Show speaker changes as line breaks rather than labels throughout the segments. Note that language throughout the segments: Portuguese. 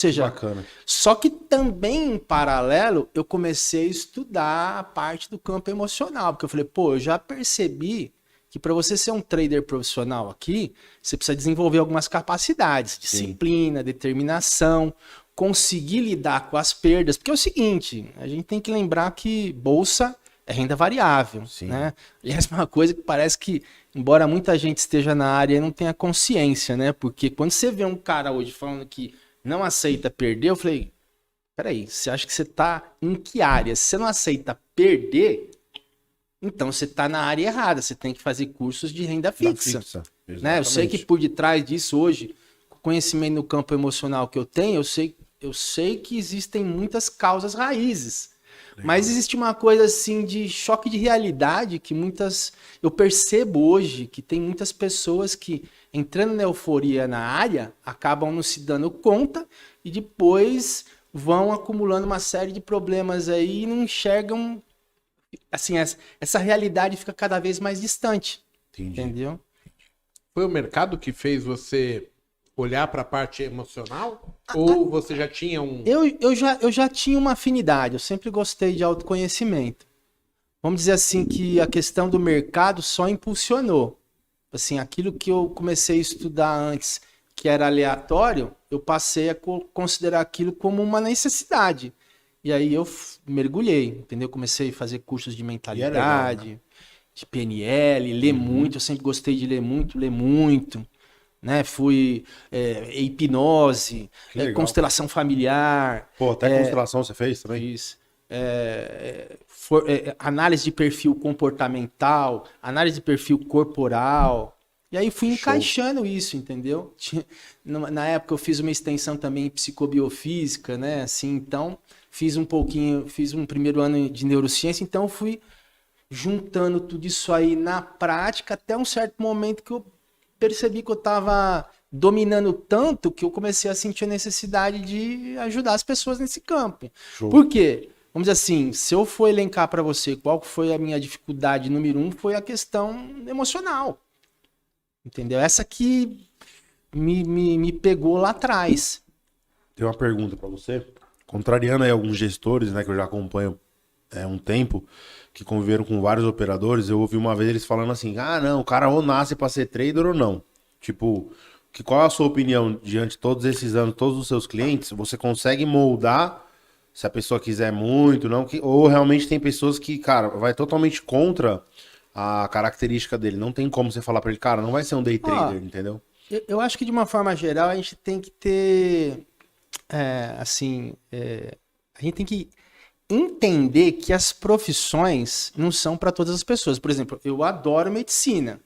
seja,
Bacana.
só que também em paralelo eu comecei a estudar a parte do campo emocional, porque eu falei, pô, eu já percebi que para você ser um trader profissional aqui, você precisa desenvolver algumas capacidades, disciplina, determinação, conseguir lidar com as perdas, porque é o seguinte, a gente tem que lembrar que bolsa é renda variável, né? E essa é uma coisa que parece que, embora muita gente esteja na área e não tenha consciência, né? Porque quando você vê um cara hoje falando que não aceita perder, eu falei, peraí, você acha que você tá em que área? Se você não aceita perder, então você tá na área errada, você tem que fazer cursos de renda fixa. Né? Eu sei que por detrás disso hoje, com o conhecimento no campo emocional que eu tenho, eu sei que existem muitas causas raízes. Mas existe uma coisa assim de choque de realidade que eu percebo hoje que tem muitas pessoas que entrando na euforia na área acabam não se dando conta e depois vão acumulando uma série de problemas aí e não enxergam assim, essa realidade fica cada vez mais distante.
Entendi.
Entendeu?
Foi o mercado que fez você olhar para a parte emocional? Ou você já tinha um...
Eu já tinha uma afinidade, eu sempre gostei de autoconhecimento. Vamos dizer assim que a questão do mercado só impulsionou. Assim, aquilo que eu comecei a estudar antes, que era aleatório, eu passei a considerar aquilo como uma necessidade. E aí eu mergulhei, entendeu? Comecei a fazer cursos de mentalidade, legal, né? De PNL, ler muito, eu sempre gostei de ler muito. Né? Fui hipnose, constelação familiar.
Pô, até constelação você fez também?
Fiz. Análise de perfil comportamental, análise de perfil corporal. E aí fui encaixando isso, entendeu? Na época eu fiz uma extensão também em psicobiofísica, né? Assim, então fiz um primeiro ano de neurociência, então fui juntando tudo isso aí na prática até um certo momento que eu percebi que eu estava dominando tanto que eu comecei a sentir a necessidade de ajudar as pessoas nesse campo. Por quê? Vamos dizer assim, se eu for elencar para você qual foi a minha dificuldade número 1, foi a questão emocional. Entendeu? Essa que me pegou lá atrás.
Tem uma pergunta para você. Contrariando aí alguns gestores, né, que eu já acompanho há um tempo, que conviveram com vários operadores, eu ouvi uma vez eles falando assim, não, o cara ou nasce para ser trader ou não. Tipo, qual é a sua opinião diante de todos esses anos, todos os seus clientes? Você consegue moldar se a pessoa quiser muito, não? Ou realmente tem pessoas que, cara, vai totalmente contra a característica dele. Não tem como você falar para ele, cara, não vai ser um day trader, entendeu?
Eu acho que de uma forma geral a gente tem que ter, a gente tem que entender que as profissões não são para todas as pessoas. Por exemplo, eu adoro medicina,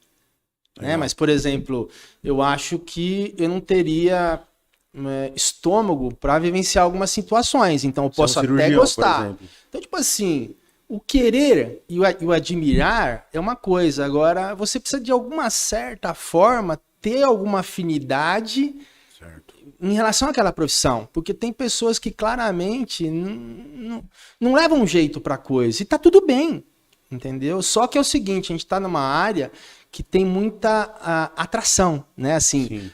né? Mas, por exemplo, eu acho que eu não teria estômago para vivenciar algumas situações. Então, eu posso até gostar. Então, tipo assim, o querer e o admirar é uma coisa. Agora, você precisa, de alguma certa forma, ter alguma afinidade em relação àquela profissão, porque tem pessoas que claramente não levam um jeito para coisa e tá tudo bem, entendeu? Só que é o seguinte, a gente tá numa área que tem muita atração, né? Assim,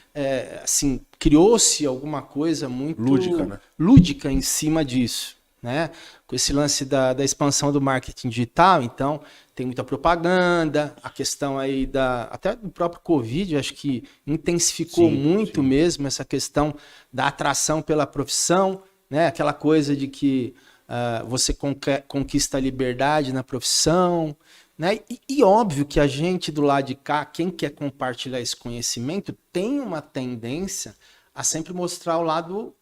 assim, criou-se alguma coisa muito
lúdica, né?
Lúdica em cima disso, né? Com esse lance da expansão do marketing digital, então tem muita propaganda, a questão aí até do próprio Covid, acho que intensificou muito mesmo essa questão da atração pela profissão, né? Aquela coisa de que você conquista a liberdade na profissão, né? E óbvio que a gente do lado de cá, quem quer compartilhar esse conhecimento, tem uma tendência a sempre mostrar o lado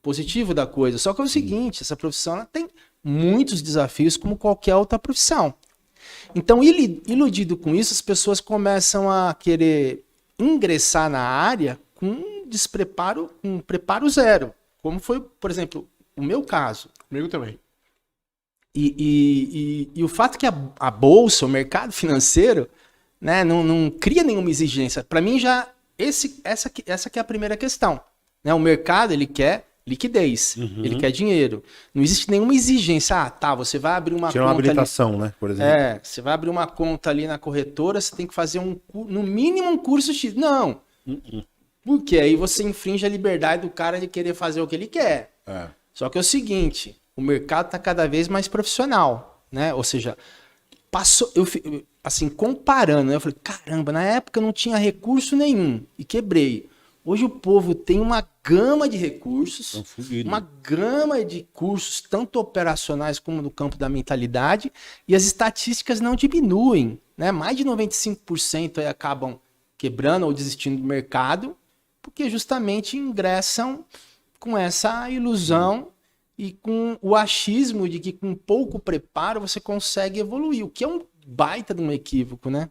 positivo da coisa. Só que é o seguinte, essa profissão ela tem muitos desafios como qualquer outra profissão. Então, iludido com isso, as pessoas começam a querer ingressar na área com despreparo, com preparo zero. Como foi, por exemplo, o meu caso.
Comigo também.
E o fato que a bolsa, o mercado financeiro, né, não cria nenhuma exigência. Para mim, essa que é a primeira questão. Né? O mercado, ele quer liquidez, ele quer dinheiro. Não existe nenhuma exigência. Você vai abrir uma conta.
Tinha uma habilitação, né, por exemplo.
Você vai abrir uma conta ali na corretora, você tem que fazer no mínimo um curso X. Não. Porque aí você infringe a liberdade do cara de querer fazer o que ele quer.
É.
Só que é o seguinte, o mercado está cada vez mais profissional, né? Ou seja, passou, assim, comparando, né? Eu falei, caramba, na época eu não tinha recurso nenhum e quebrei. Hoje o povo tem uma gama de recursos,
Tão fudido.
uma gama de cursos, tanto operacionais como no campo da mentalidade, e as estatísticas não diminuem, né? Mais de 95% aí acabam quebrando ou desistindo do mercado, porque justamente ingressam com essa ilusão e com o achismo de que com pouco preparo você consegue evoluir, o que é um baita de um equívoco, né?